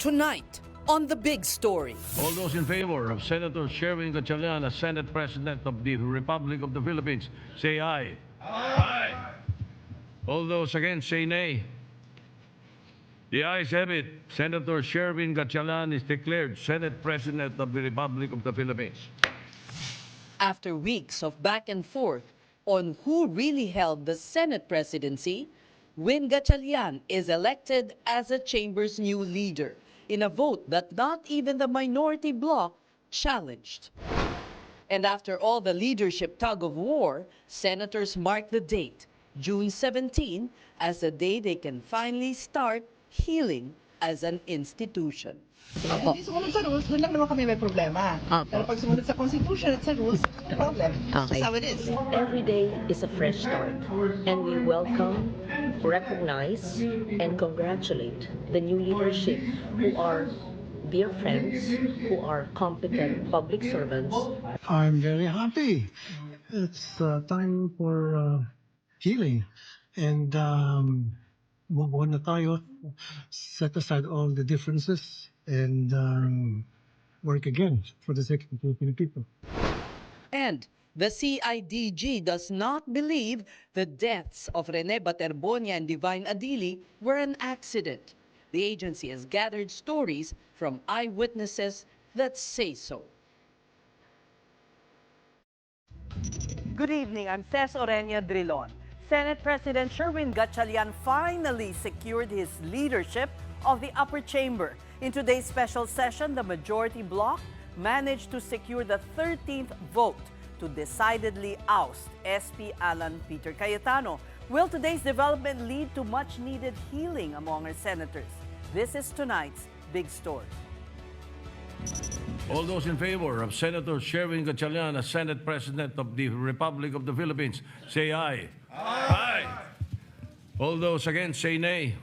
Tonight on The Big Story. All those in favor of Senator Sherwin Gatchalian as Senate President of the Republic of the Philippines, say aye. Aye. All those against, say nay. The ayes have it. Senator Sherwin Gatchalian is declared Senate President of the Republic of the Philippines. After weeks of back and forth on who really held the Senate presidency, Win Gatchalian is elected as a chamber's new leader in a vote that not even the minority bloc challenged. And after all the leadership tug of war, senators mark the date, June 17, as the day they can finally start healing as an institution. Hindi sumunod sa rules, doon lang naman kami may problema. Pero pag sumunod sa Constitution at sa rules, no problem. That's how it is. Every day is a fresh start, and we welcome, recognize, and congratulate the new leadership who are dear friends, who are competent public servants. I'm very happy. It's time for healing. And move on na tayo. Set aside all the differences and work again for the sake of the Filipino people. And the CIDG does not believe the deaths of Rene Baterbonia and Divine Adili were an accident. The agency has gathered stories from eyewitnesses that say so. Good evening, I'm Ces Oreña-Drilon. Senate President Sherwin Gatchalian finally secured his leadership of the upper chamber. In today's special session, the majority bloc managed to secure the 13th vote to decidedly oust SP Alan Peter Cayetano. Will today's development lead to much-needed healing among our senators? This is tonight's Big Story. All those in favor of Senator Sherwin Gatchalian as Senate President of the Republic of the Philippines, say aye. Aye. All those against, say nay.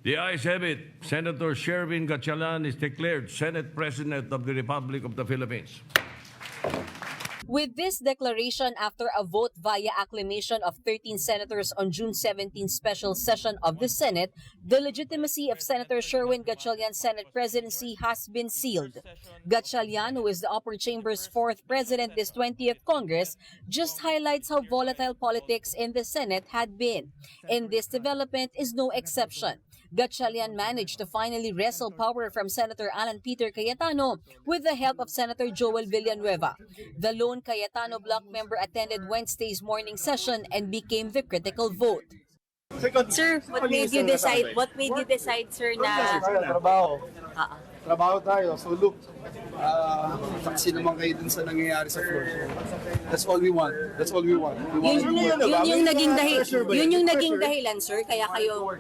The ayes have it. Senator Sherwin Gatchalian is declared Senate President of the Republic of the Philippines. With this declaration after a vote via acclamation of 13 senators on June 17 special session of the Senate, the legitimacy of Senator Sherwin Gatchalian's Senate presidency has been sealed. Gatchalian, who is the upper chamber's fourth president this 20th Congress, just highlights how volatile politics in the Senate had been. And this development is no exception. Gatchalian managed to finally wrestle power from Senator Alan Peter Cayetano with the help of Senator Joel Villanueva. The lone Cayetano bloc member attended Wednesday's morning session and became the critical vote. Sir, what made you decide? What made you decide, sir, na Trabaho tayo. So look, saksi naman kayo dun sa nangyayari sa floor. That's all we want. That's all we want. Yun yung naging dahilan, sir, kaya kayo...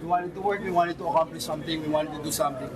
We wanted to work, we wanted to accomplish something, we wanted to do something.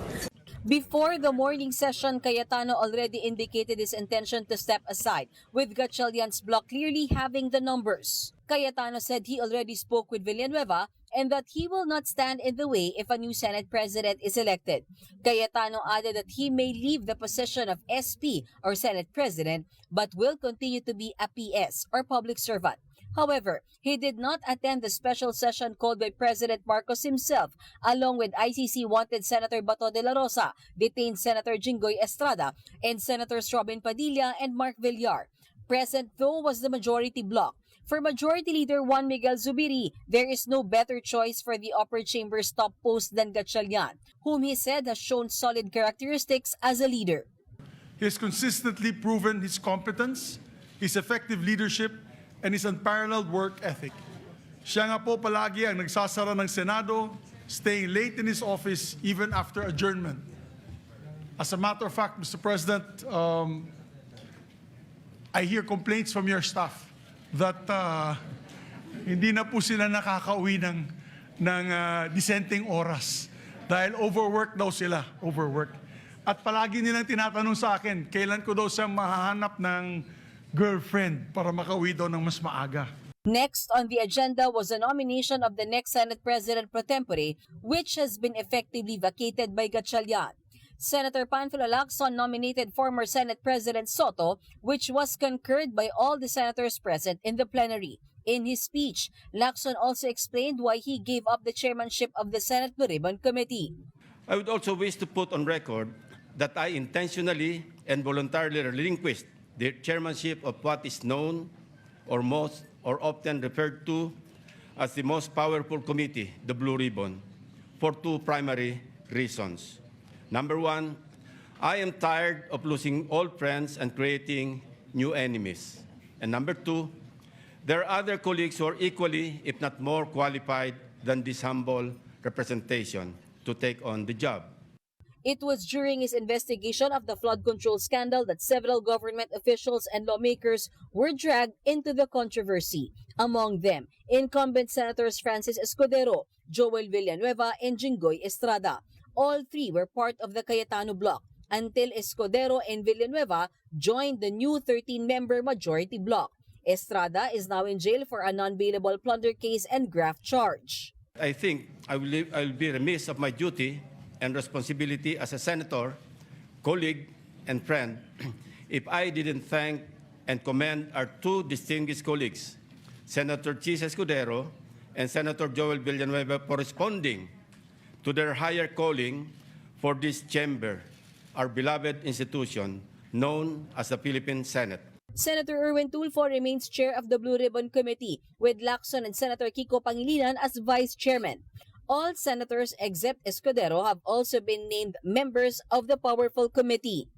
Before the morning session, Cayetano already indicated his intention to step aside, with Gatchalian's bloc clearly having the numbers. Cayetano said he already spoke with Villanueva and that he will not stand in the way if a new Senate President is elected. Cayetano added that he may leave the position of SP or Senate President but will continue to be a PS or public servant. However, he did not attend the special session called by President Marcos himself, along with ICC wanted Senator Bato de la Rosa, detained Senator Jinggoy Estrada, and Senators Robin Padilla and Mark Villar. Present, though, was the majority bloc. For Majority Leader Juan Miguel Zubiri, there is no better choice for the upper chamber's top post than Gatchalian, whom he said has shown solid characteristics as a leader. He has consistently proven his competence, his effective leadership, and his unparalleled work ethic. Siya nga po palagi ang nagsasara ng Senado, staying late in his office even after adjournment. As a matter of fact, Mr. President, I hear complaints from your staff that hindi na po sila nakakauwi ng disenteng oras dahil overwork daw sila, overwork. At palagi nilang tinatanong sa akin, kailan ko daw siya mahahanap ng girlfriend para makauwi daw ng mas maaga. Next on the agenda was the nomination of the next Senate President pro tempore, which has been effectively vacated by Gatchalian. Senator Panfilo Lacson nominated former Senate President Soto, which was concurred by all the senators present in the plenary. In his speech, Lacson also explained why he gave up the chairmanship of the Senate Blue Ribbon Committee. I would also wish to put on record that I intentionally and voluntarily relinquished the chairmanship of what is known or most or often referred to as the most powerful committee, the Blue Ribbon, for two primary reasons. Number one, I am tired of losing old friends and creating new enemies. And number two, there are other colleagues who are equally, if not more qualified than this humble representation to take on the job. It was during his investigation of the flood control scandal that several government officials and lawmakers were dragged into the controversy. Among them, incumbent Senators Francis Escudero, Joel Villanueva, and Jinggoy Estrada. All three were part of the Cayetano bloc until Escudero and Villanueva joined the new 13-member majority bloc. Estrada is now in jail for a non-bailable plunder case and graft charge. I think I will be remiss of my duty and responsibility as a senator, colleague, and friend if I didn't thank and commend our two distinguished colleagues, Senator Chis Escudero and Senator Joel Villanueva, for responding to their higher calling for this chamber, our beloved institution known as the Philippine Senate. Senator Erwin Tulfo remains chair of the Blue Ribbon Committee, with Lacson and Senator Kiko Pangilinan as vice chairman. All senators except Escudero have also been named members of the powerful committee.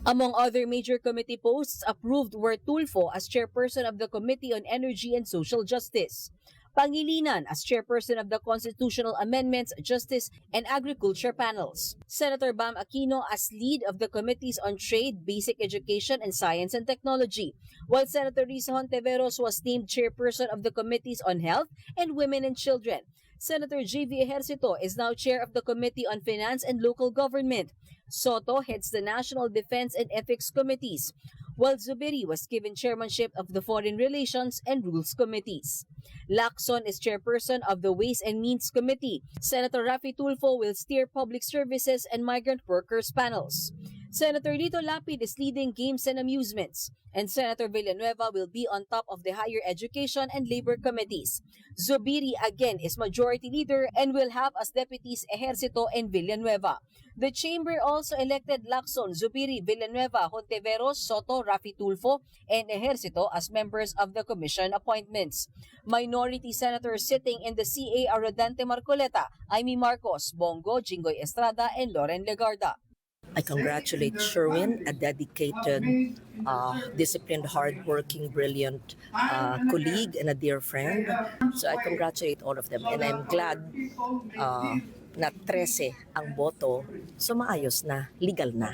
Among other major committee posts approved were Tulfo as chairperson of the Committee on Energy and Social Justice, Pangilinan as chairperson of the Constitutional Amendments, Justice, and Agriculture panels, Senator Bam Aquino as lead of the Committees on Trade, Basic Education, and Science and Technology, while Senator Risa Hontiveros was named chairperson of the Committees on Health and Women and Children. Senator J.V. Ejercito is now chair of the Committee on Finance and Local Government. Soto heads the National Defense and Ethics Committees, while Zubiri was given chairmanship of the Foreign Relations and Rules Committees. Lacson is chairperson of the Ways and Means Committee. Senator Raffy Tulfo will steer Public Services and Migrant Workers panels. Senator Lito Lapid is leading Games and Amusements, and Senator Villanueva will be on top of the Higher Education and Labor Committees. Zubiri again is Majority Leader and will have as deputies Ejercito and Villanueva. The chamber also elected Lacson, Zubiri, Villanueva, Hontiveros, Soto, Raffy Tulfo, and Ejercito as members of the commission appointments. Minority senators sitting in the CA are Rodante Marcoleta, Amy Marcos, Bongo, Jinggoy Estrada, and Loren Legarda. I congratulate Sherwin, a dedicated, disciplined, hardworking, brilliant colleague and a dear friend. So I congratulate all of them, and I'm glad na 13 ang boto, so maayos na, legal na.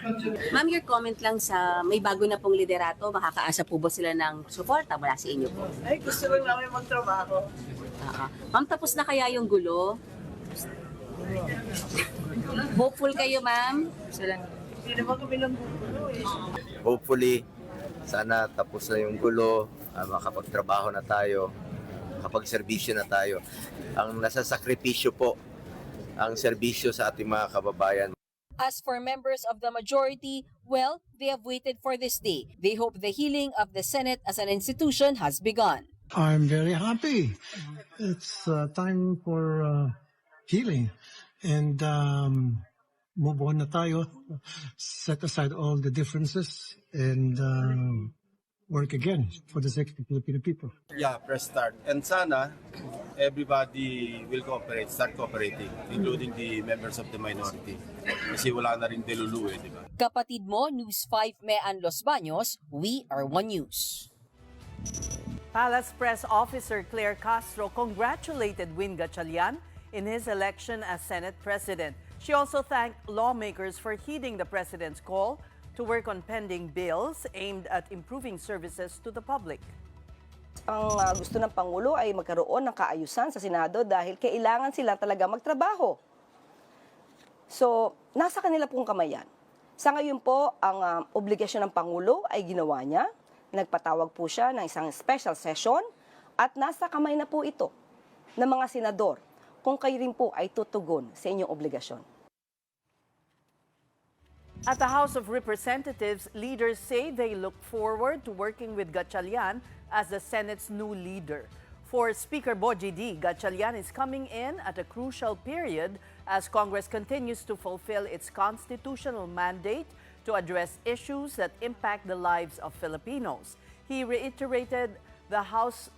Ma'am, your comment lang sa may bago na pong liderato, makakaasa po ba sila ng suporta mula sa inyo po? Ay, gusto lang namin magtrabaho. Ma'am, tapos na kaya yung gulo? Hopeful kayo, ma'am? Hindi naman kami ng gulo eh. Hopefully, sana tapos na yung gulo, makapagtrabaho na tayo, makapagserbisyo na tayo. Ang nasasakripisyo po, ang serbisyo sa ating mga kababayan. As for members of the majority, well, they have waited for this day. They hope the healing of the Senate as an institution has begun. I'm very happy. It's time for healing. And move on na tayo, set aside all the differences, and work again for the sake of the Filipino people. Yeah, press start. And sana everybody will cooperate, start cooperating, including the members of the minority. Kasi wala na rin delulu di ba? Kapatid mo, News 5 Mean Los Baños, we are One News. Palace Press Officer Claire Castro congratulated Win Gatchalian in his election as Senate President. She also thanked lawmakers for heeding the President's call to work on pending bills aimed at improving services to the public. Ang gusto ng Pangulo ay magkaroon ng kaayusan sa Senado dahil kailangan sila talaga magtrabaho. So, nasa kanila pong kamay yan. Sa ngayon po, ang obligasyon ng Pangulo ay ginawa niya. Nagpatawag po siya ng isang special session at nasa kamay na po ito ng mga senador kung kayo rin po ay tutugon sa inyong obligasyon. At the House of Representatives, leaders say they look forward to working with Gatchalian as the Senate's new leader. For Speaker Boji D, Gatchalian is coming in at a crucial period as Congress continues to fulfill its constitutional mandate to address issues that impact the lives of Filipinos. He reiterated the House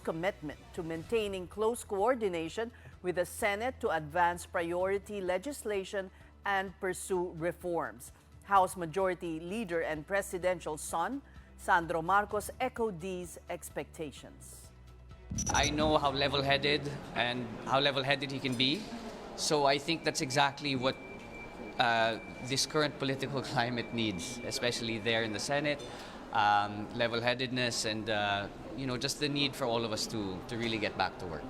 commitment to maintaining close coordination with the Senate to advance priority legislation and pursue reforms. House Majority Leader and Presidential son, Sandro Marcos, echoed these expectations. I know how level-headed he can be, so I think that's exactly what this current political climate needs, especially there in the Senate. Level-headedness and just the need for all of us to really get back to work.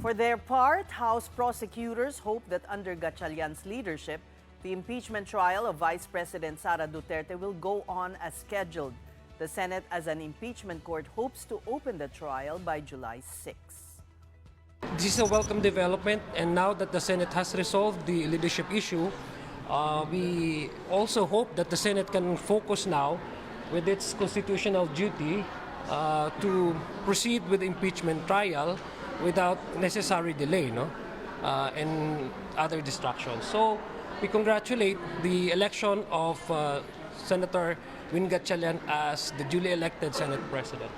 For their part, House prosecutors hope that under Gatchalian's leadership, the impeachment trial of Vice President Sara Duterte will go on as scheduled. The Senate, as an impeachment court, hopes to open the trial by July 6. This is a welcome development, and now that the Senate has resolved the leadership issue, we also hope that the Senate can focus now with its constitutional duty to proceed with the impeachment trial without necessary delay and other distractions. So we congratulate the election of Senator Win Gatchalian as the duly elected Senate President.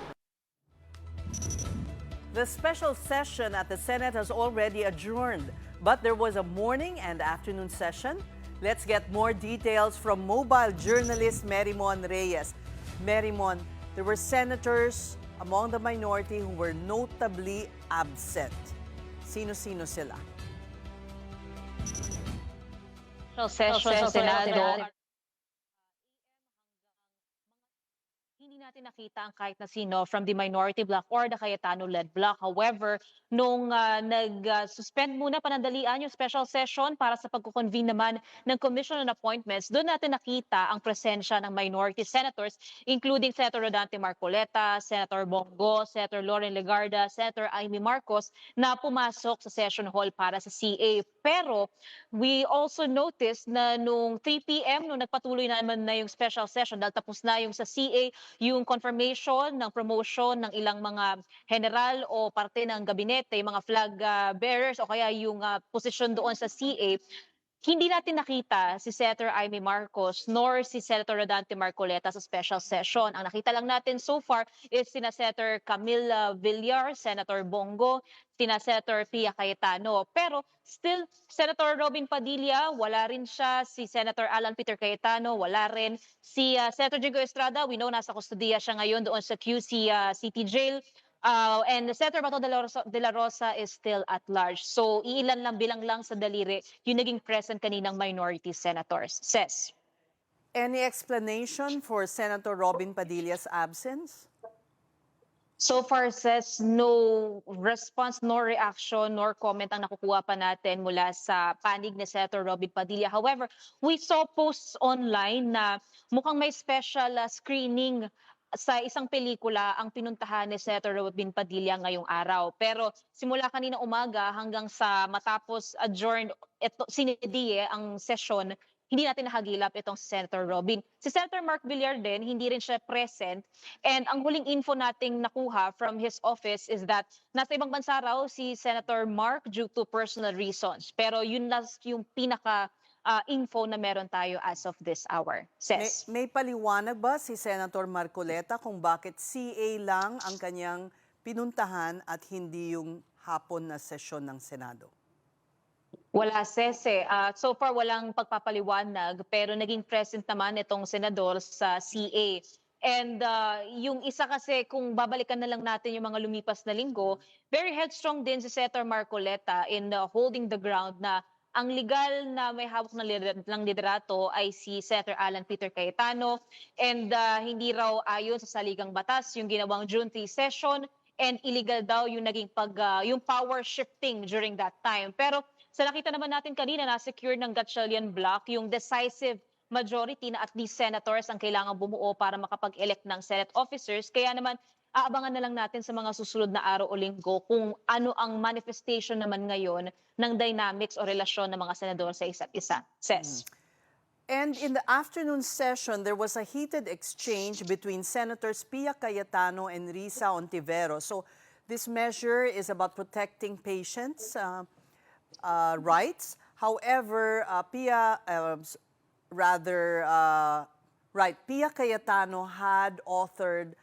The special session at the Senate has already adjourned, but there was a morning and afternoon session. Let's get more details from mobile journalist Merimon Reyes. Merimon, there were senators among the minority who were notably absent. Sino-sino sila? Session sa Senado. Hindi natin nakita ang kahit na sino from the minority bloc or the Cayetano-led bloc. However, nung nag-suspend muna panandalian yung special session para sa pagkukonvene naman ng Commission on Appointments, doon natin nakita ang presensya ng minority senators, including Senator Rodante Marcoleta, Senator Bongo, Senator Loren Legarda, Senator Amy Marcos, na pumasok sa session hall para sa CA. Pero we also noticed na nung 3 p.m. nung nagpatuloy naman na yung special session dahil tapos na yung sa CA, yung confirmation ng promotion ng ilang mga general o parte ng gabinete, yung mga flag bearers o kaya yung posisyon doon sa CA, hindi natin nakita si Senator Amy Marcos nor si Senator Rodante Marcoleta sa special session. Ang nakita lang natin so far is sina Senator Camille Villar, Senator Bongo, sina Senator Pia Cayetano. Pero still, Senator Robin Padilla, wala rin siya. Si Senator Alan Peter Cayetano, wala rin. Si Senator Jigo Estrada, we know nasa kustudiya siya ngayon doon sa QC City Jail. And Senator Bato de la Rosa is still at large. So, iilan lang bilang lang sa daliri yung naging present kaninang minority senators. Ses. Any explanation for Senator Robin Padilla's absence? So far, Ses, no response, nor reaction, nor comment ang nakukuha pa natin mula sa panig ni Senator Robin Padilla. However, we saw posts online na mukhang may special screening sa isang pelikula ang pinuntahan ni Senator Robin Padilla ngayong araw. Pero simula kanina umaga hanggang sa matapos adjourned sinidie ang session, hindi natin nakagilap itong si Senator Robin. Si Senator Mark Villar din, hindi rin siya present. And ang huling info nating nakuha from his office is that nasa ibang bansa raw si Senator Mark due to personal reasons. Pero yun last yung pinaka info na meron tayo as of this hour. Ses. May paliwanag ba si Senator Marcoleta kung bakit CA lang ang kanyang pinuntahan at hindi yung hapon na sesyon ng Senado? Wala, Sese. So far, walang pagpapaliwanag pero naging present naman itong senador sa CA. And yung isa kasi, kung babalikan na lang natin yung mga lumipas na linggo, very headstrong din si Senator Marcoleta in holding the ground na ang legal na may hawak ng liderato ay si Senator Alan Peter Cayetano and hindi raw ayon sa saligang batas yung ginawang June 3 session and illegal daw yung naging yung power shifting during that time. Pero sa nakita naman natin kanina na secure ng Gatchalian bloc yung decisive majority na at least senators ang kailangan bumuo para makapag-elect ng Senate officers. Kaya naman aabangan na lang natin sa mga susunod na araw o linggo kung ano ang manifestation naman ngayon ng dynamics o relasyon ng mga senador sa isa't isa. Ses. And in the afternoon session, there was a heated exchange between Senators Pia Cayetano and Risa Ontiveros. So This measure is about protecting patients' rights. However, Pia Cayetano had authored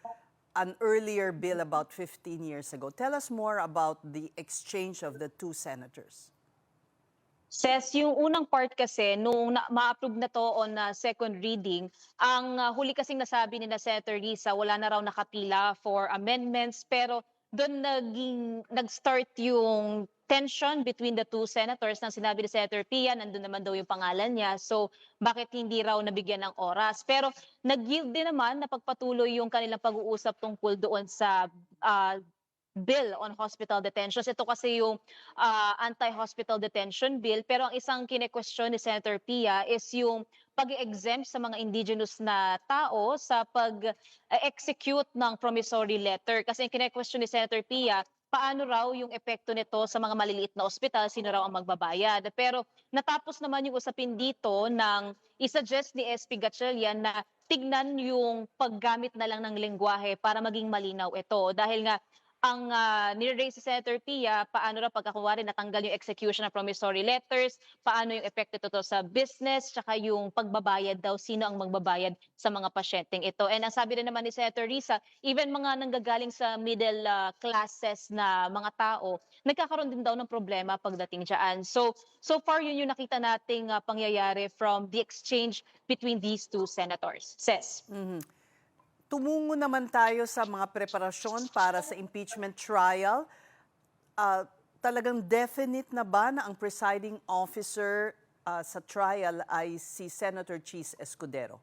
an earlier bill about 15 years ago. Tell us more about the exchange of the two senators. Says yung unang part kasi, nung ma-approve na to on second reading, ang huli kasing nasabi ni na Senator Risa, wala na raw nakapila for amendments, pero doon nag-start yung tension between the two senators nang sinabi ni Senator Pia, nandun naman daw yung pangalan niya, so bakit hindi raw nabigyan ng oras. Pero nag-yield din naman na pagpatuloy yung kanilang pag-uusap tungkol doon sa bill on hospital detentions. Ito kasi yung anti-hospital detention bill. Pero ang isang kine-question ni Senator Pia is yung pag-exempt sa mga indigenous na tao sa pag-execute ng promissory letter. Kasi yung kine-question ni Senator Pia, paano raw yung epekto nito sa mga maliliit na ospital, sino raw ang magbabayad. Pero natapos naman yung usapin dito ng isuggest ni SP Gatchalian na tignan yung paggamit na lang ng lengguwahe para maging malinaw ito. Dahil nga ang nire-raise si Senator Pia, paano raw pagkakuwari natanggal yung execution ng promissory letters, paano yung epekto ito sa business, tsaka yung pagbabayad daw, sino ang magbabayad sa mga pasyenteng ito. And ang sabi rin naman ni Senator Risa, even mga nanggagaling sa middle classes na mga tao, nagkakaroon din daw ng problema pagdating dyan. So far yun yung nakita nating pangyayari from the exchange between these two senators. Ses. Tumungo naman tayo sa mga preparasyon para sa impeachment trial. Talagang definite na ba na ang presiding officer sa trial ay si Senator Cheese Escudero?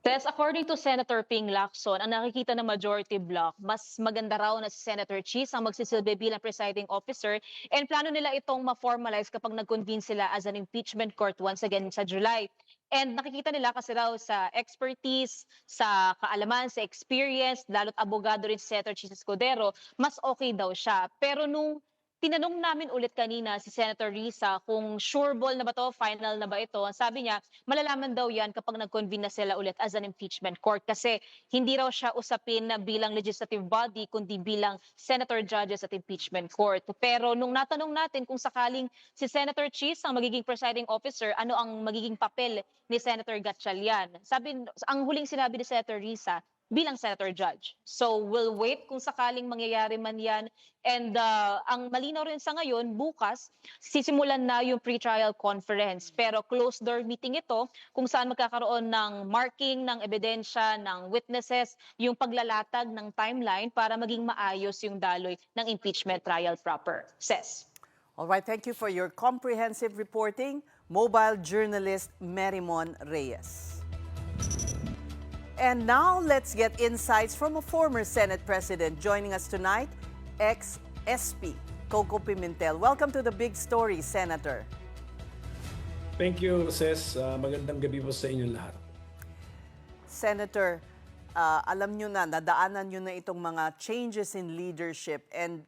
Tess, according to Senator Ping Lacson, ang nakikita ng majority bloc, mas maganda raw na si Senator Cheese ang magsisilbi bilang presiding officer, and plano nila itong ma-formalize kapag nag-convene sila as an impeachment court once again sa July. And nakikita nila kasi raw sa expertise, sa kaalaman, sa experience, lalo't abogado rin si Senator Cheese Escudero, mas okay daw siya. Pero nung tinanong namin ulit kanina si Senator Risa kung sure ball na ba to, final na ba ito, ang sabi niya, malalaman daw yan kapag nag-convene na sila ulit as an impeachment court kasi hindi raw siya usapin na bilang legislative body kundi bilang senator judges at impeachment court. Pero nung natanong natin kung sakaling si Senator Cheese ang magiging presiding officer, ano ang magiging papel ni Senator Gatchalian? Sabi, ang huling sinabi ni Senator Risa, bilang senator judge. So we'll wait kung sakaling mangyayari man yan. And ang malinaw rin sa ngayon, bukas, sisimulan na yung pre-trial conference. Pero closed door meeting ito kung saan magkakaroon ng marking, ng ebidensya, ng witnesses, yung paglalatag ng timeline para maging maayos yung daloy ng impeachment trial proper. Ses. All right, thank you for your comprehensive reporting, mobile journalist Merimon Reyes. And now, let's get insights from a former Senate President joining us tonight, ex-SP, Coco Pimentel. Welcome to the Big Story, Senator. Thank you, Ces. Magandang gabi po sa inyong lahat. Senator, alam nyo na, nadaanan nyo na itong mga changes in leadership, and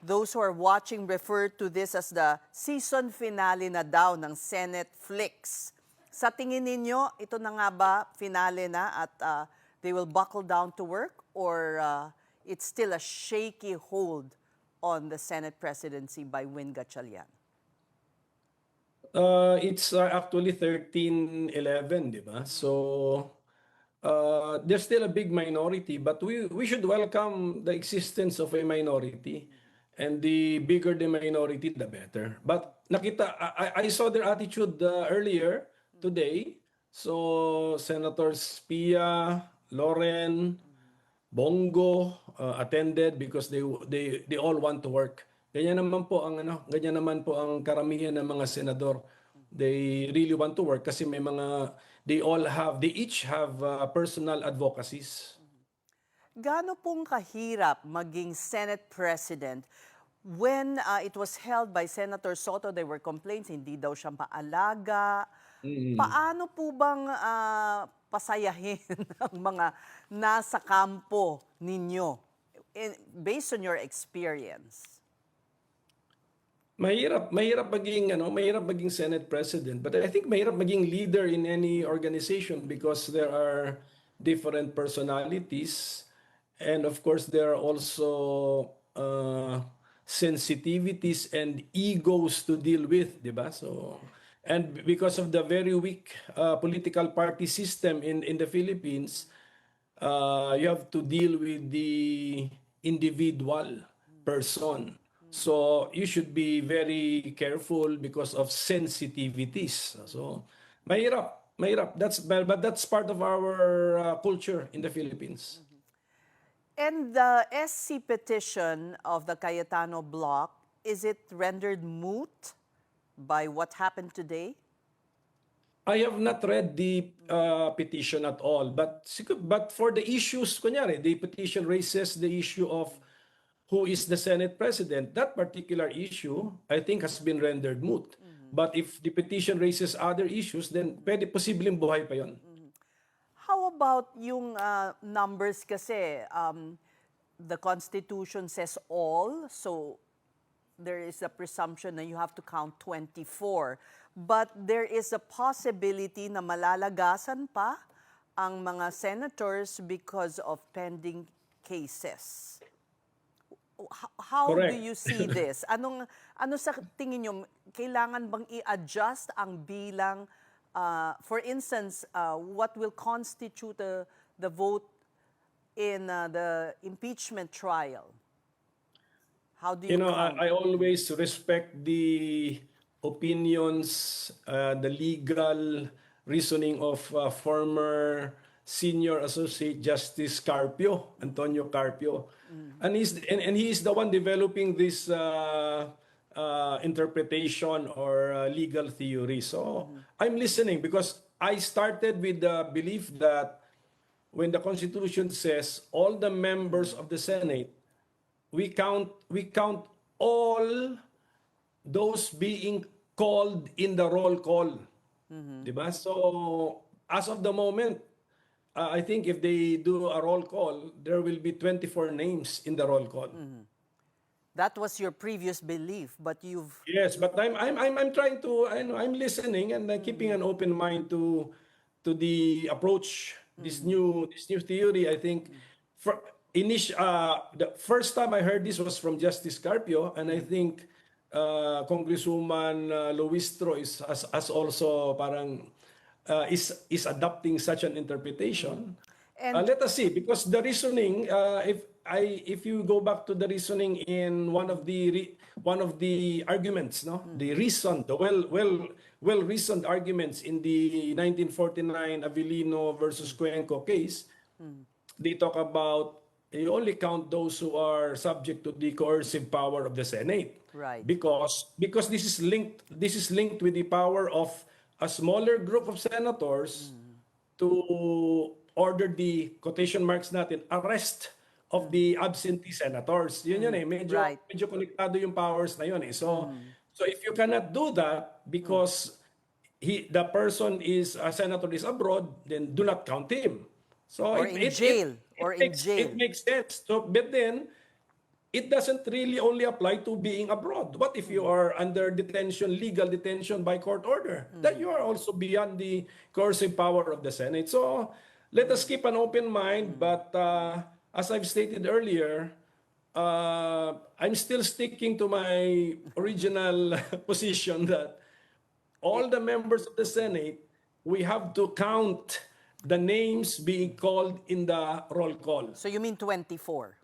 those who are watching refer to this as the season finale na daw ng Senate Flicks. Sa tingin ninyo, ito na nga ba finale na at they will buckle down to work, or it's still a shaky hold on the Senate presidency by Win Gatchalian? It's actually 13-11, di ba? So there's still a big minority, but we should welcome the existence of a minority. And the bigger the minority, the better. But nakita, I saw their attitude earlier today. So Senators Pia, Loren, Bongo attended because they all want to work. Ganyan naman po ang karamihan ng mga senador. They really want to work kasi they each have personal advocacies. Gaano pong kahirap maging Senate President? When it was held by Senator Soto, there were complaints, hindi daw siya maalaga. Paano po bang pasayahin ang mga nasa kampo ninyo based on your experience? Mahirap maging Senate President, but I think mahirap maging leader in any organization because there are different personalities And of course, there are also sensitivities and egos to deal with, di ba? So, and because of the very weak political party system in the Philippines, you have to deal with the individual person. So you should be very careful because of sensitivities. So mahirap, mahirap. But that's part of our culture in the Philippines. And the SC petition of the Cayetano bloc, is it rendered moot by what happened today? I have not read the petition at all, but for the issues, kunyari, the petition raises the issue of who is the Senate President. That particular issue, I think, has been rendered moot. But if the petition raises other issues, then pwede posibleng buhay pa yun. How about yung numbers kasi? The Constitution says all, so there is a presumption that you have to count 24. But there is a possibility na malalagasan pa ang mga senators because of pending cases. How Correct. do you see this? Ano sa tingin nyo, kailangan bang i-adjust ang bilang, for instance, what will constitute the vote in the impeachment trial? How do you count? I always respect the opinions, the legal reasoning of former Senior Associate Justice Carpio, Antonio Carpio. And he is the one developing this interpretation or legal theory. So I'm listening because I started with the belief that when the Constitution says all the members of the Senate, we count all those being called in the roll call. Diba? So as of the moment, I think if they do a roll call, there will be 24 names in the roll call. That was your previous belief, but you've... Yes, but I'm trying to, I'm listening and keeping an open mind to the approach, this new theory. I think the first time I heard this was from Justice Carpio, and I think Congresswoman Luistro has also parang is adopting such an interpretation. And let us see, because the reasoning, if you go back to the reasoning in one of the arguments, no, the well reasoned arguments in the 1949 Avellino versus Cuenco case, they talk about you only count those who are subject to the coercive power of the Senate, right? Because this is linked with the power of a smaller group of senators to order the quotation marks natin arrest of the absentee senators. Yun eh, medyo konektado yung powers na yun eh. So if you cannot do that because the person is a senator is abroad, then do not count him. So or in jail. It makes sense. So, but then it doesn't really only apply to being abroad. What if you are under detention, legal detention by court order? That you are also beyond the coercive power of the Senate. So let us keep an open mind. But as I've stated earlier, I'm still sticking to my original position that all the members of the Senate, we have to count the names being called in the roll call. So you mean 24?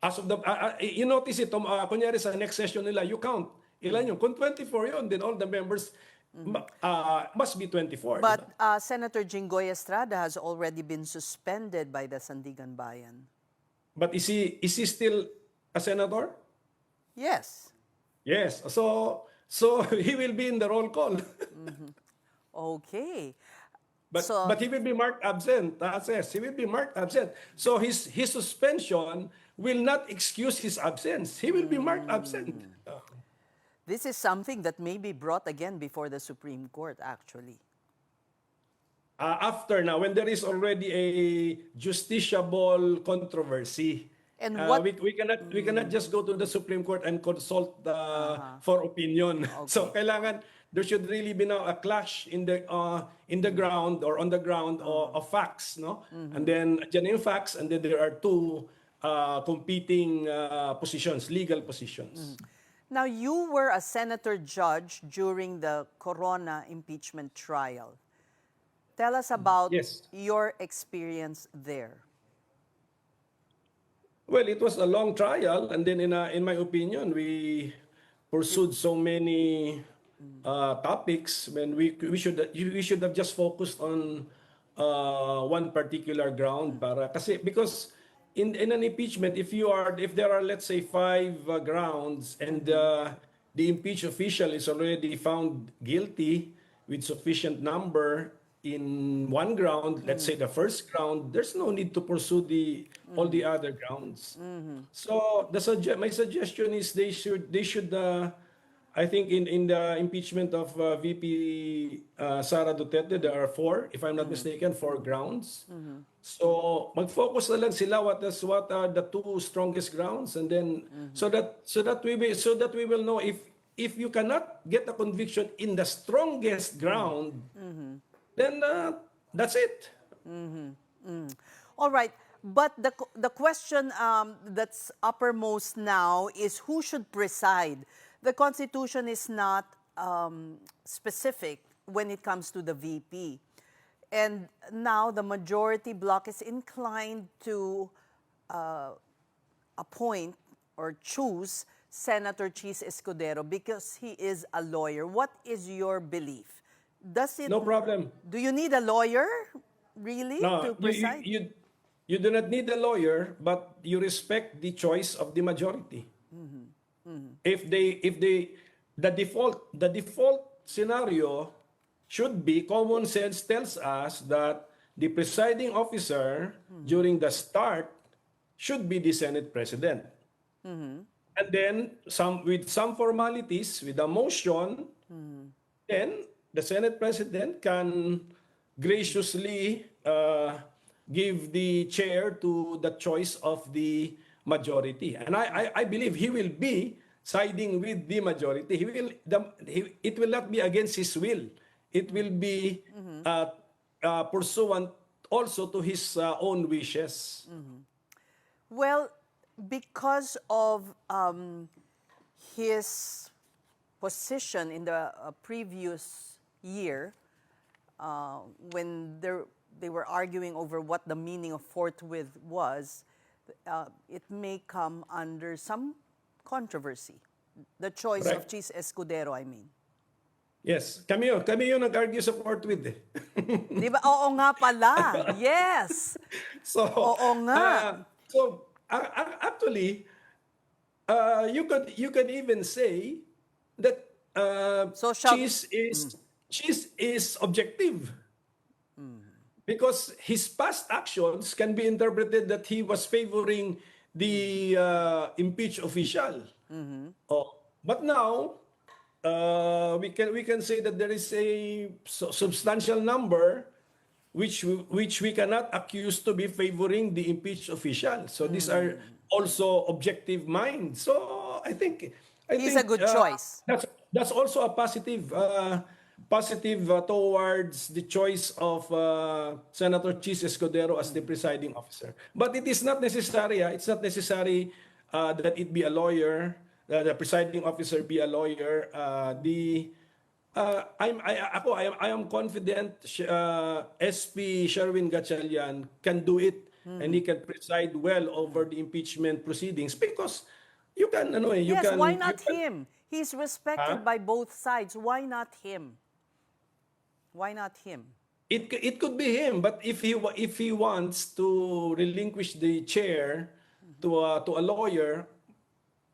As of the, you notice it, kunyari sa next session nila, you count. Ilan yun? Kung 24 yun, then all the members must be 24. But Senator Jinggoy Estrada has already been suspended by the Sandigan Bayan. But is he still a senator? Yes. Yes. So he will be in the roll call. Okay. But he will be marked absent. Yes, he will be marked absent. So his suspension will not excuse his absence. He will be marked absent. This is something that may be brought again before the Supreme Court, actually. After now, when there is already a justiciable controversy, and what we cannot just go to the Supreme Court and consult for opinion. Okay. So kailangan there should really be now a clash in the ground or on the ground of facts, no? And then dyan yung facts, and then there are two competing positions, legal positions. Now, you were a senator judge during the Corona impeachment trial. Tell us about your experience there. Well, it was a long trial, and then in my opinion, we pursued so many topics when we should have just focused on one particular ground because in an impeachment, if there are, let's say, 5 grounds, and the impeached official is already found guilty with sufficient number in one ground, let's say the first ground, there's no need to pursue all the other grounds. So my suggestion is they should I think in the impeachment of VP Sara Duterte, there are 4, if I'm not mistaken, 4 grounds. So mag-focus na lang sila what are the 2 strongest grounds, and then so that we will know if you cannot get a conviction in the strongest ground, then that's it. All right, but the question that's uppermost now is who should preside. The Constitution is not specific when it comes to the VP. And now the majority bloc is inclined to appoint or choose Senator Chis Escudero because he is a lawyer. What is your belief? No problem. Do you need a lawyer, really, to preside? You do not need a lawyer, but you respect the choice of the majority. If the default scenario should be, common sense tells us that the presiding officer during the start should be the Senate President. And then with some formalities, with a motion, then the Senate President can graciously give the chair to the choice of the majority. And I believe he will be siding with the majority. It will not be against his will. It will be pursuant also to his own wishes. Well, because of his position in the previous year, when they were arguing over what the meaning of forthwith was, it may come under some controversy. The choice of Chis Escudero, I mean. Yes. Kami yun nag-argue sa forthwith eh. Di ba? Oo nga pala. Yes. So, oo nga. Actually, you could even say that Chis is objective. Because his past actions can be interpreted that he was favoring the impeached official. But now, we can say that there is a substantial number which we cannot accuse to be favoring the impeached official. So these are also objective minds. So I think he's a good choice. That's also a positive towards the choice of Senator Chis Escudero as the presiding officer. But it is not necessary. It's not necessary that it be a lawyer, the presiding officer be a lawyer. I am confident SP Sherwin Gatchalian can do it, and he can preside well over the impeachment proceedings because you can. Why not him? He's respected by both sides. Why not him? Why not him? It could be him, but if he wants to relinquish the chair to a lawyer,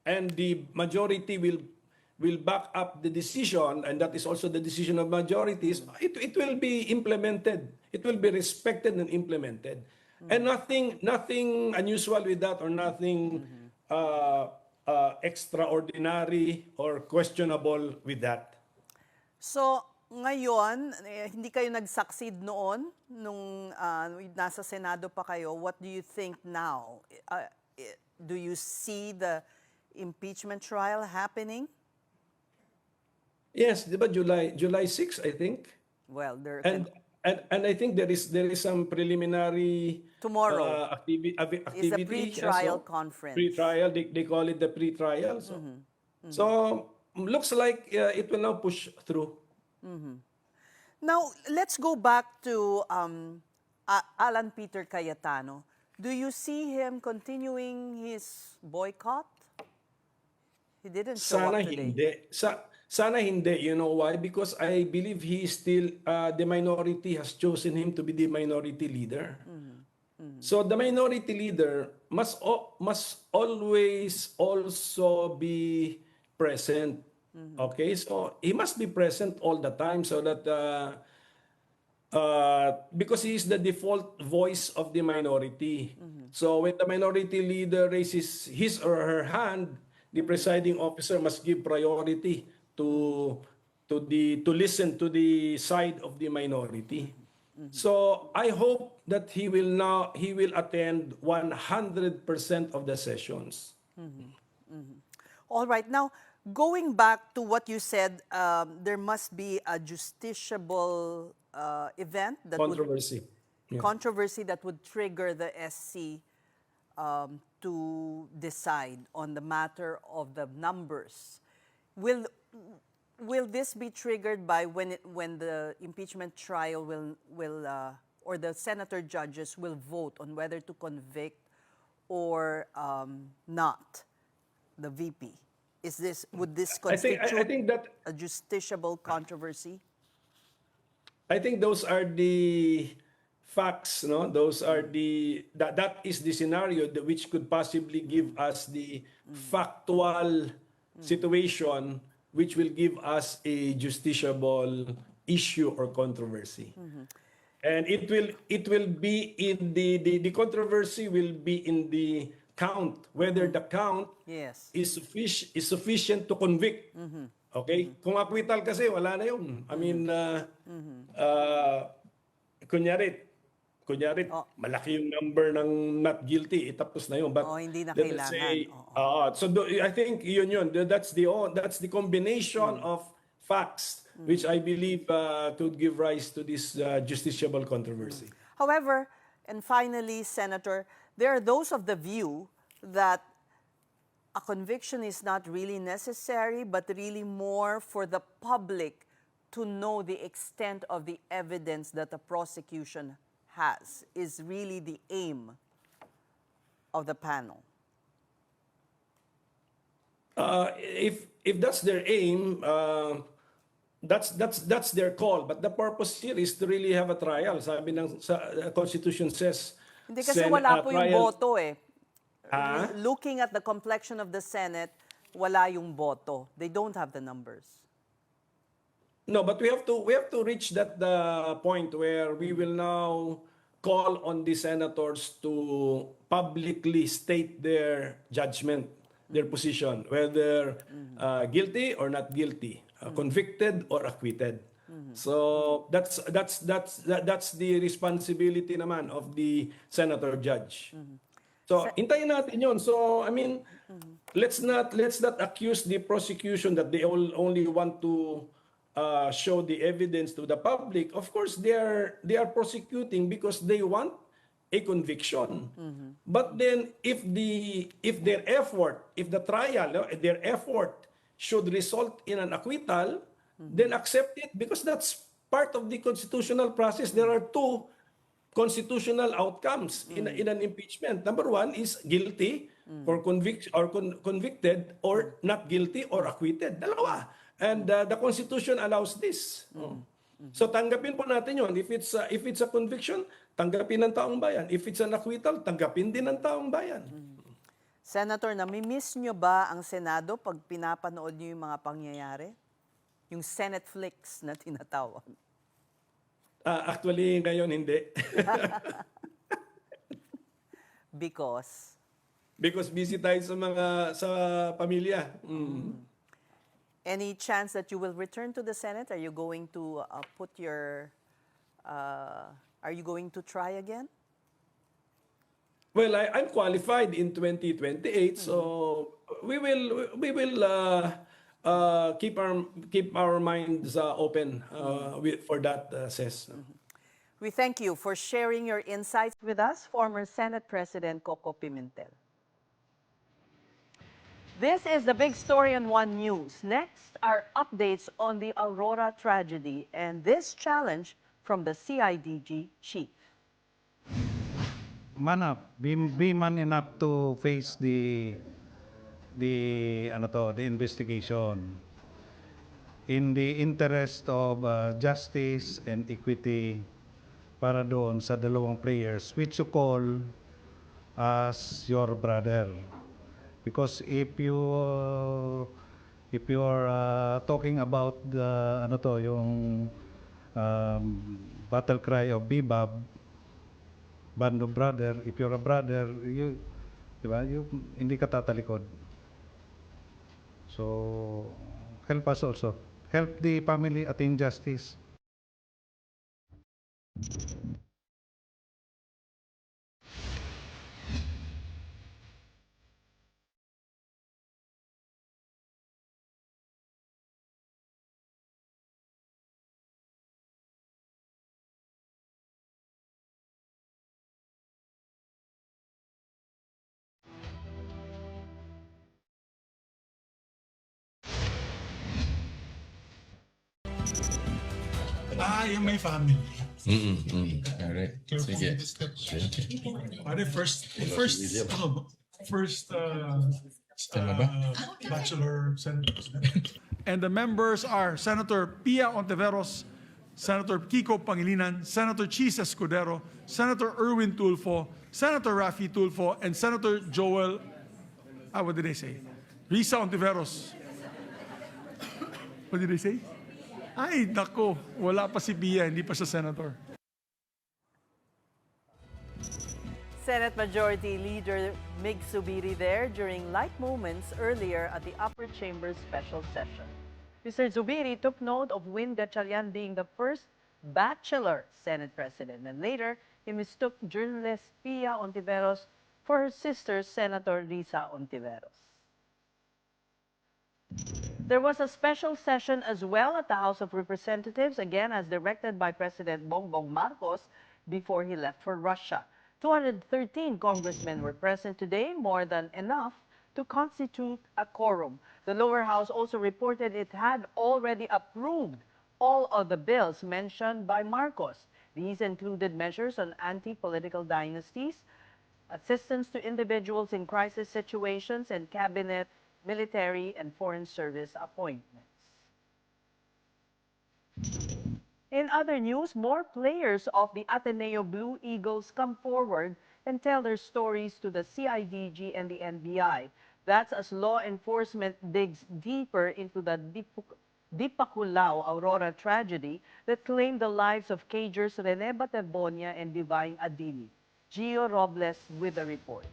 and the majority will back up the decision, and that is also the decision of majorities, it will be implemented. It will be respected and implemented, and nothing unusual with that, or nothing extraordinary or questionable with that. So ngayon, hindi kayo nag-succeed noon nung nasa Senado pa kayo. What do you think now? Do you see the impeachment trial happening? Yes, di ba July 6, I think. Well, there And I think there is some preliminary tomorrow is a activity. pre-trial conference. Pre-trial, they call it the pre-trial. So, so looks like it will now push through. Now, let's go back to Alan Peter Cayetano. Do you see him continuing his boycott? He didn't show Sana up today. hindi. Sana hindi. You know why? Because I believe he is still, the minority has chosen him to be the minority leader. So the minority leader must always also be present. Okay, so he must be present all the time so that because he is the default voice of the minority. So when the minority leader raises his or her hand, the presiding officer must give priority to listen to the side of the minority. So I hope that he will attend 100% of the sessions. All right. Now, going back to what you said, there must be a justiciable event that controversy that would trigger the SC to decide on the matter of the numbers. Will this be triggered by when the impeachment trial will or the senator judges will vote on whether to convict or not the VP? Would this constitute I think that a justiciable controversy? I think those are the facts, no? Those are that is the scenario which could possibly give us the factual situation which will give us a justiciable issue or controversy. And it will be in the controversy will be in the count, whether the count is sufficient to convict. Okay? Kung acquittal kasi, wala na yun. I mean, kunyari, malaki yung number ng not guilty, tapos na yun. But hindi na let us say, I think yun. That's the combination of facts which I believe could give rise to this justiciable controversy. However, and finally, Senator, there are those of the view that a conviction is not really necessary, but really more for the public to know the extent of the evidence that the prosecution has, is really the aim of the panel. If that's their aim, that's their call. But the purpose here is to really have a trial. Sabi ng Constitution says. Hindi kasi wala po yung boto eh. Looking at the complexion of the Senate, wala yung boto. They don't have the numbers. No, but we have to reach that point where we will now call on the senators to publicly state their judgment, their position, whether guilty or not guilty, convicted or acquitted. So that's the responsibility naman of the senator judge. So hintayin natin yun. So I mean, let's not accuse the prosecution that they only want to show the evidence to the public. Of course, they are prosecuting because they want a conviction. But then, if their effort should result in an acquittal, then accept it because that's part of the constitutional process. There are two constitutional outcomes in an impeachment. Number one is guilty or convicted, or not guilty or acquitted. Dalawa. And the Constitution allows this. So tanggapin po natin yun. If it's a conviction, tanggapin ng taong bayan. If it's an acquittal, tanggapin din ng taong bayan. Senator, nami-miss nyo ba ang Senado pag pinapanood nyo yung mga pangyayari? Yung Senate flicks na tinatawag. Actually, ngayon hindi. Because busy tayo sa pamilya. Any chance that you will return to the Senate? Are you going to are you going to try again? Well, I'm qualified in 2028, so we will keep our minds open for that, Ces. We thank you for sharing your insights with us, former Senate President Coco Pimentel. This is the big story on One News. Next are updates on the Aurora tragedy and this challenge from the CIDG chief. Man up, be man enough to face the investigation in the interest of justice and equity para doon sa dalawang players which you call as your brother. Because if you are talking about the yung battle cry of Bebop, band of brother, if you're a brother, you hindi ka tatalikod. So help us also. Help the family attain justice. Yung may family. Alright. Sige. Pare, first bachelor senator. And the members are Senator Pia Ontiveros, Senator Kiko Pangilinan, Senator Chis Escudero, Senator Erwin Tulfo, Senator Rafi Tulfo, and Senator Joel, what did they say? Risa Ontiveros. What did they say? Ay, nako, wala pa si Pia, hindi pa siya senator. Senate Majority Leader Mig Zubiri there during light moments earlier at the upper chamber special session. Mr. Zubiri took note of Win Gatchalian being the first bachelor Senate President, and later he mistook journalist Pia Ontiveros for her sister, Senator Risa Ontiveros. There was a special session as well at the House of Representatives, again as directed by President Bongbong Marcos before he left for Russia. 213 congressmen were present today, more than enough to constitute a quorum. The lower house also reported it had already approved all of the bills mentioned by Marcos. These included measures on anti-political dynasties, assistance to individuals in crisis situations, and cabinet, military, and foreign service appointments. In other news, more players of the Ateneo Blue Eagles come forward and tell their stories to the CIDG and the NBI. That's as law enforcement digs deeper into the Dipaculao Aurora tragedy that claimed the lives of cagers Rene Baterbonia and Divine Adili. Gio Robles with the report.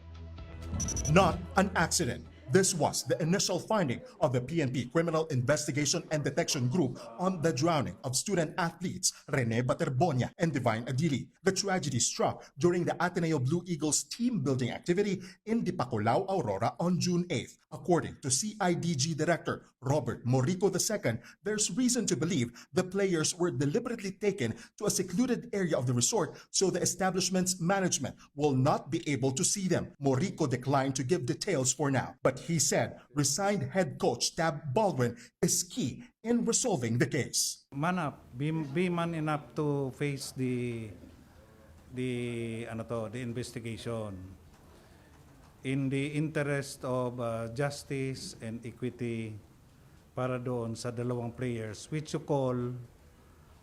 Not an accident. This was the initial finding of the PNP Criminal Investigation and Detection Group on the drowning of student athletes Rene Baterbonia and Divine Adili. The tragedy struck during the Ateneo Blue Eagles team building activity in Dipaculao, Aurora on June 8th. According to CIDG Director Robert Morico II, there's reason to believe the players were deliberately taken to a secluded area of the resort so the establishment's management will not be able to see them. Morico declined to give details for now, but he said resigned head coach Tab Baldwin is key in resolving the case. Man up, be man enough to face the investigation in the interest of justice and equity para doon sa dalawang players which you call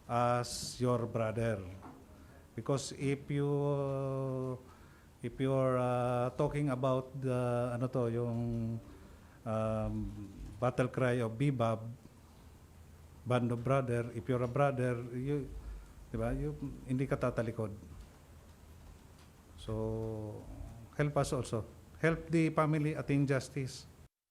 as your brother. Because if you are talking about the yung battle cry of Bebop, band of brother, if you're a brother, you hindi ka tatalikod. So help us also. Help the family attain justice.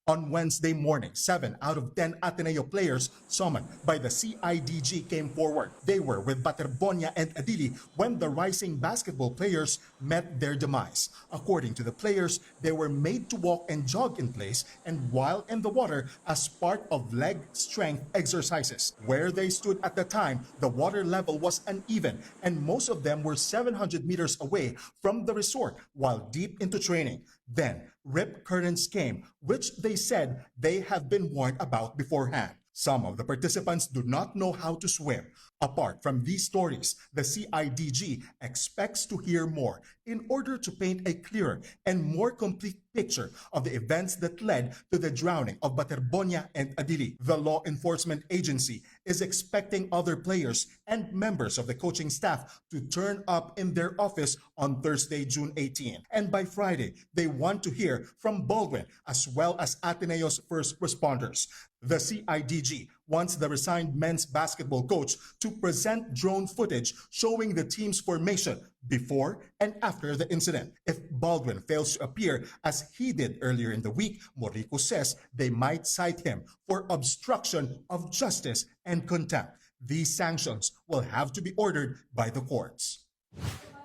On Wednesday morning, 7 out of 10 Ateneo players summoned by the CIDG came forward. They were with Baterbonia and Adili when the rising basketball players met their demise. According to the players, they were made to walk and jog in place and while in the water as part of leg strength exercises. Where they stood at the time, the water level was uneven and most of them were 700 meters away from the resort while deep into training. Then, rip currents came, which they said they have been warned about beforehand. Some of the participants do not know how to swim. Apart from these stories, the CIDG expects to hear more in order to paint a clearer and more complete picture of the events that led to the drowning of Baterbonia and Adili. The law enforcement agency is expecting other players and members of the coaching staff to turn up in their office on Thursday, June 18. And by Friday, they want to hear from Baldwin as well as Ateneo's first responders. The CIDG wants the resigned men's basketball coach to present drone footage showing the team's formation before and after the incident. If Baldwin fails to appear as he did earlier in the week, Morico says they might cite him for obstruction of justice and contempt. These sanctions will have to be ordered by the courts.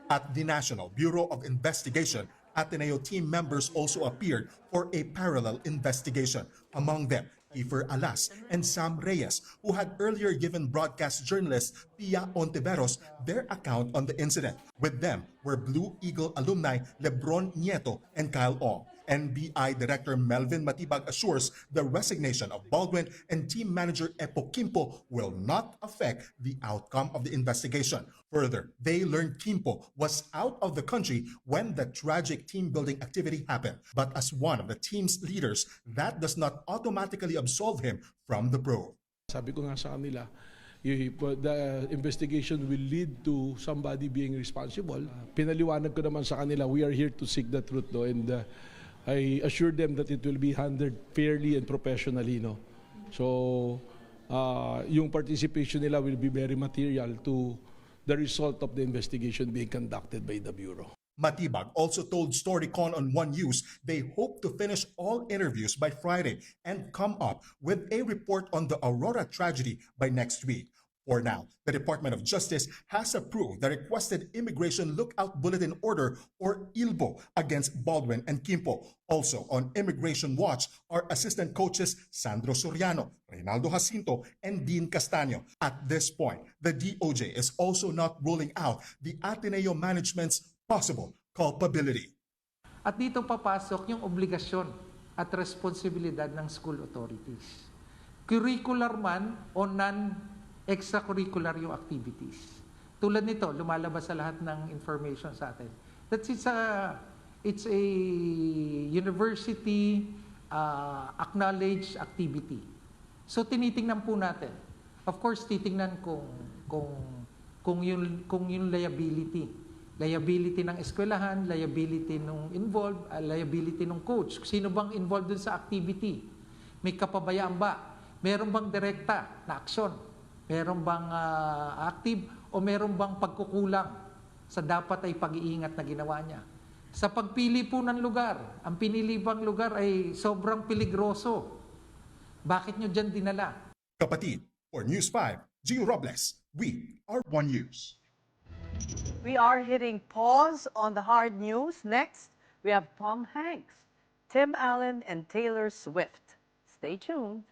At the National Bureau of Investigation, Ateneo team members also appeared for a parallel investigation. Among them, Kiefer Alas and Sam Reyes, who had earlier given broadcast journalist Pia Ontiveros their account on the incident. With them were Blue Eagle alumni Lebron Nieto and Kyle Ong. NBI Director Melvin Matibag assures the resignation of Baldwin and team manager Epo Quimpo will not affect the outcome of the investigation. Further, they learned Quimpo was out of the country when the tragic team-building activity happened. But as one of the team's leaders, that does not automatically absolve him from the probe. Sabi ko nga sa kanila, the investigation will lead to somebody being responsible. Pinaliwanag ko naman sa kanila, we are here to seek the truth, no? And I assure them that it will be handled fairly and professionally, no? So, yung participation nila will be very material to the result of the investigation being conducted by the Bureau. Matibag also told Storycon on One News they hope to finish all interviews by Friday and come up with a report on the Aurora tragedy by next week. For now, the Department of Justice has approved the requested Immigration Lookout Bulletin Order or ILBO against Baldwin and Quimpo. Also on Immigration Watch are assistant coaches Sandro Soriano, Reynaldo Jacinto, and Dean Castaño. At this point, the DOJ is also not ruling out the Ateneo management's possible culpability. At dito papasok yung obligasyon at responsibilidad ng school authorities. Curricular man o non-extracurricular yung activities. Tulad nito, lumalabas sa lahat ng information sa atin. It's a university acknowledged activity. So tinitingnan po natin. Of course, titingnan kung yung liability. Liability ng eskwelahan, liability nung involved, liability ng coach. Sino bang involved dun sa activity? May kapabayaan ba? Meron bang direkta na aksyon? Meron bang active o meron bang pagkukulang sa dapat ay pag-iingat na ginawa niya? Sa pagpili po ng lugar, ang pinili bang lugar ay sobrang peligroso. Bakit nyo dyan dinala? Kapatid, for News 5, Gio Robles, we are One News. We are hitting pause on the hard news. Next, we have Tom Hanks, Tim Allen, and Taylor Swift. Stay tuned.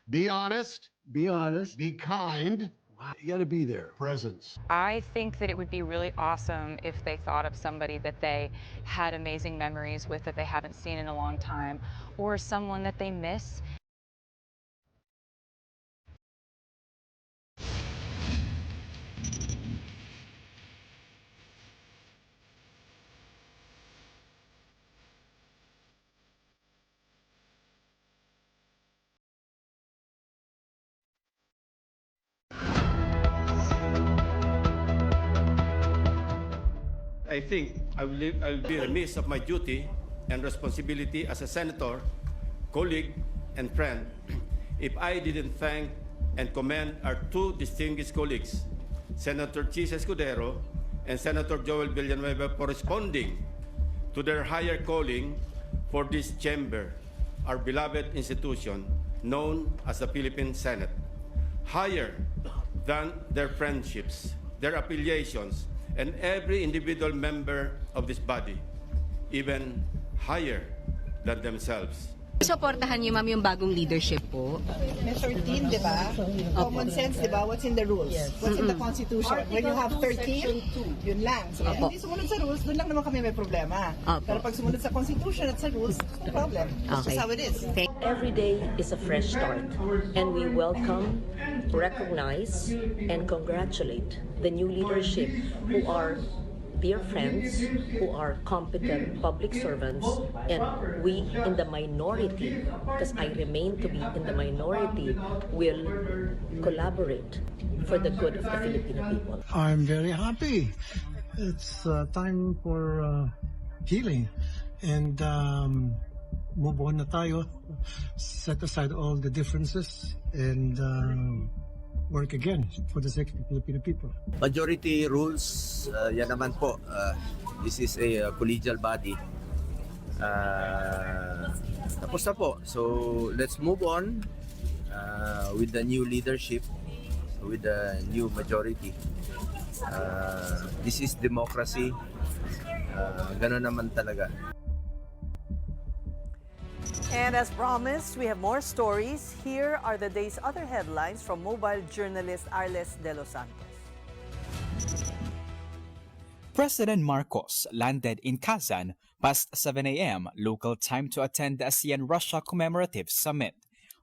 Be honest. Be honest. Be kind. You got to be there. Presence. I think that it would be really awesome if they thought of somebody that they had amazing memories with that they haven't seen in a long time, or someone that they miss. I think I'll be remiss of my duty and responsibility as a senator, colleague, and friend if I didn't thank and commend our two distinguished colleagues, Senator Chis Escudero and Senator Joel Villanueva, for responding to their higher calling for this chamber, our beloved institution known as the Philippine Senate, higher than their friendships, their affiliations, and every individual member of this body, even higher than themselves. Supportahan niyo, ma'am, yung bagong leadership po. May 13, di ba? Common sense, di ba? What's in the rules? What's in the Constitution? When you have 13, yun lang. So, kung hindi sumunod sa rules, doon lang naman kami may problema. Pero pag sumunod sa Constitution at sa rules, no problem. That's just how it is. Every day is a fresh start, and we welcome, recognize, and congratulate the new leadership who are dear friends, who are competent public servants, and we in the minority, because I remain to be in the minority, will collaborate for the good of the Filipino people. I'm very happy. It's time for healing and move on na tayo. Set aside all the differences and work again for the sake of the Filipino people. Majority rules, yan naman po. This is a collegial body. Tapos na po. So let's move on with the new leadership, with the new majority. This is democracy. Ganun naman talaga. And as promised, we have more stories. Here are the day's other headlines from mobile journalist Arles de los Santos. President Marcos landed in Kazan past 7 a.m. local time to attend the ASEAN-Russia Commemorative Summit.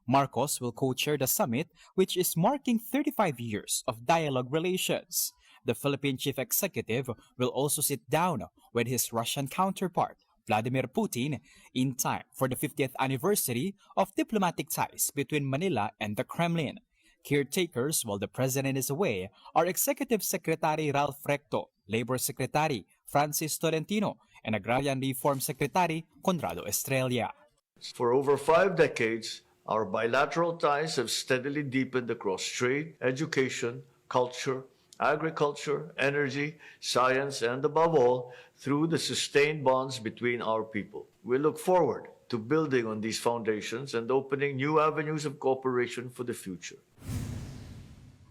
Marcos will co-chair the summit, which is marking 35 years of dialogue relations. The Philippine chief executive will also sit down with his Russian counterpart, Vladimir Putin, in time for the 50th anniversary of diplomatic ties between Manila and the Kremlin. Caretakers while the president is away are Executive Secretary Ralph Recto, Labor Secretary Francis Tolentino, and Agrarian Reform Secretary Conrado Estrella. For over 5 decades, our bilateral ties have steadily deepened across trade, education, culture, agriculture, energy, science, and above all, through the sustained bonds between our people. We look forward to building on these foundations and opening new avenues of cooperation for the future.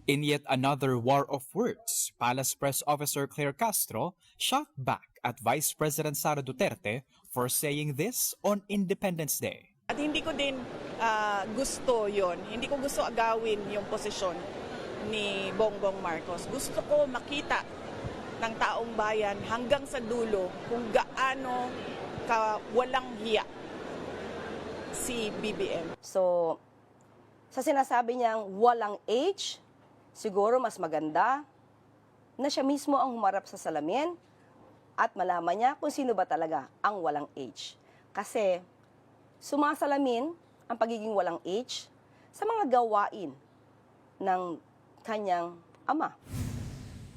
In yet another war of words, Palace Press Officer Claire Castro shot back at Vice President Sara Duterte for saying this on Independence Day. At hindi ko din gusto yon. Hindi ko gusto agawin yung posisyon ni Bongbong Marcos. Gusto ko makita ng taong bayan hanggang sa dulo kung gaano ka walang hiya si BBM. So, sa sinasabi niyang walang age, siguro mas maganda na siya mismo ang humarap sa salamin at malaman niya kung sino ba talaga ang walang age. Kasi sumasalamin ang pagiging walang age sa mga gawain ng kanyang ama.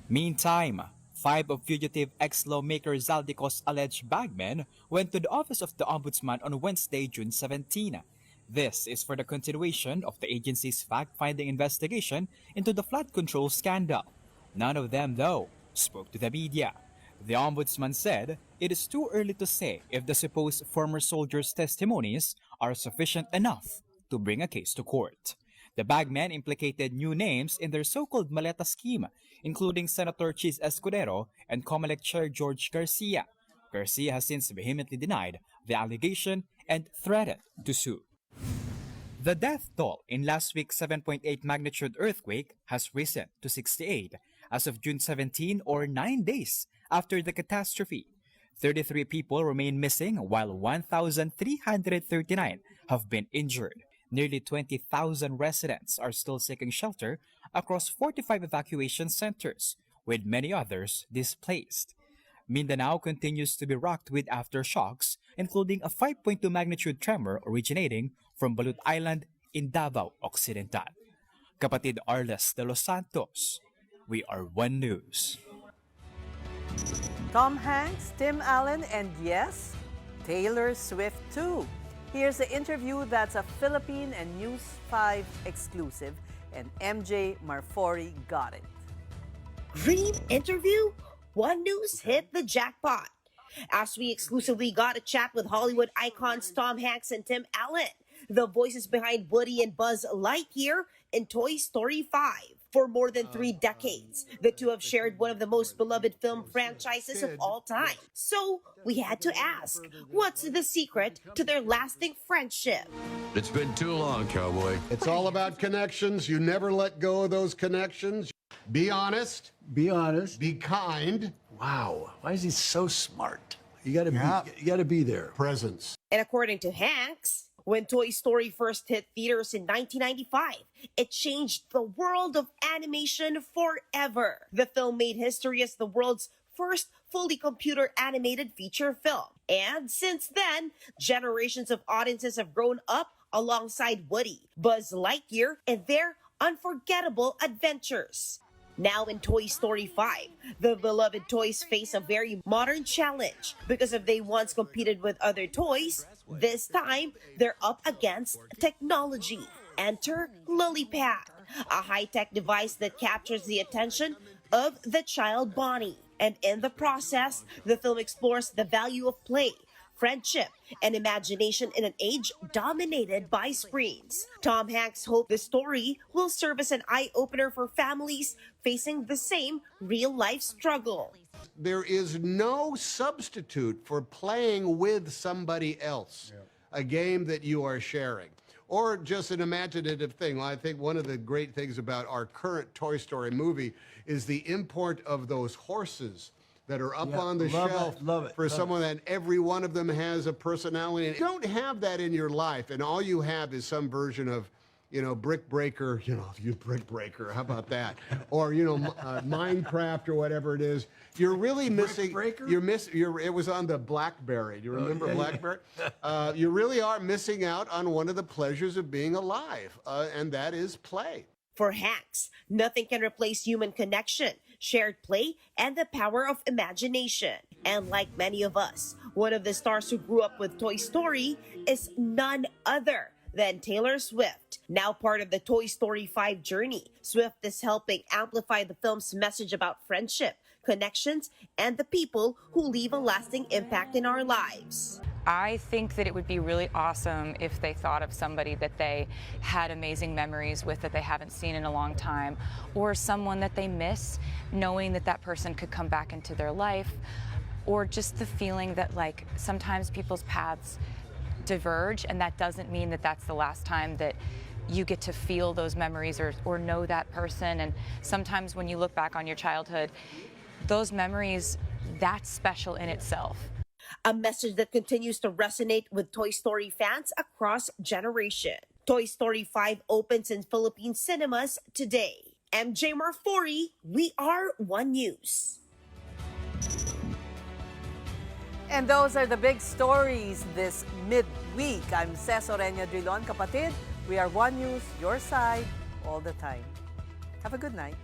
Meantime, 5 of fugitive ex-lawmaker Zaldico's alleged bagmen went to the office of the Ombudsman on Wednesday, June 17. This is for the continuation of the agency's fact-finding investigation into the flood control scandal. None of them, though, spoke to the media. The Ombudsman said it is too early to say if the supposed former soldiers' testimonies are sufficient enough to bring a case to court. The bagmen implicated new names in their so-called Maleta scheme, including Senator Chis Escudero and COMELEC Chair George Garcia. Garcia has since vehemently denied the allegation and threatened to sue. The death toll in last week's 7.8 magnitude earthquake has risen to 68 as of June 17, or 9 days after the catastrophe. 33 people remain missing while 1,339 have been injured. Nearly 20,000 residents are still seeking shelter across 45 evacuation centers, with many others displaced. Mindanao continues to be rocked with aftershocks, including a 5.2 magnitude tremor originating from Balut Island in Davao Occidental. Kapatid Arles de los Santos, we are One News. Tom Hanks, Tim Allen, and yes, Taylor Swift too. Here's the interview that's a Philippine and News 5 exclusive, and MJ Marfori got it. Dream interview? One News hit the jackpot. As we exclusively got a chat with Hollywood icons Tom Hanks and Tim Allen, the voices behind Woody and Buzz Lightyear in Toy Story 5. For more than 3 decades, the two have shared one of the most beloved film franchises of all time. So we had to ask, what's the secret to their lasting friendship? It's been too long, cowboy. It's all about connections. You never let go of those connections. Be honest. Be honest. Be kind. Wow. Why is he so smart? You gotta be there. Presence. And according to Hanks, when Toy Story first hit theaters in 1995, it changed the world of animation forever. The film made history as the world's first fully computer animated feature film. And since then, generations of audiences have grown up alongside Woody, Buzz Lightyear, and their unforgettable adventures. Now in Toy Story 5, the beloved toys face a very modern challenge because if they once competed with other toys, this time they're up against technology. Enter LilyPad, a high-tech device that captures the attention of the child Bonnie. And in the process, the film explores the value of play, friendship, and imagination in an age dominated by screens. Tom Hanks hoped the story will serve as an eye-opener for families facing the same real-life struggle. There is no substitute for playing with somebody else, a game that you are sharing, or just an imaginative thing. I think one of the great things about our current Toy Story movie is the import of those horses that are up on the shelf for someone that every one of them has a personality. And you don't have that in your life, and all you have is some version of, Brick Breaker, you Brick Breaker, how about that? Or, Minecraft or whatever it is. You're really missing, it was on the BlackBerry. Do you remember BlackBerry? You really are missing out on one of the pleasures of being alive, and that is play. For Hanks, nothing can replace human connection, shared play, and the power of imagination. And like many of us, one of the stars who grew up with Toy Story is none other than Taylor Swift. Now part of the Toy Story 5 journey, Swift is helping amplify the film's message about friendship, connections, and the people who leave a lasting impact in our lives. I think that it would be really awesome if they thought of somebody that they had amazing memories with that they haven't seen in a long time, or someone that they miss, knowing that that person could come back into their life, or just the feeling that sometimes people's paths diverge, and that doesn't mean that that's the last time that you get to feel those memories or know that person. And sometimes when you look back on your childhood, those memories, that's special in itself. A message that continues to resonate with Toy Story fans across generations. Toy Story 5 opens in Philippine cinemas today. MJ Marfori, We Are One News. And those are the big stories this midweek. I'm Ces Oreña-Drilon, kapatid. We are One News, your side, all the time. Have a good night.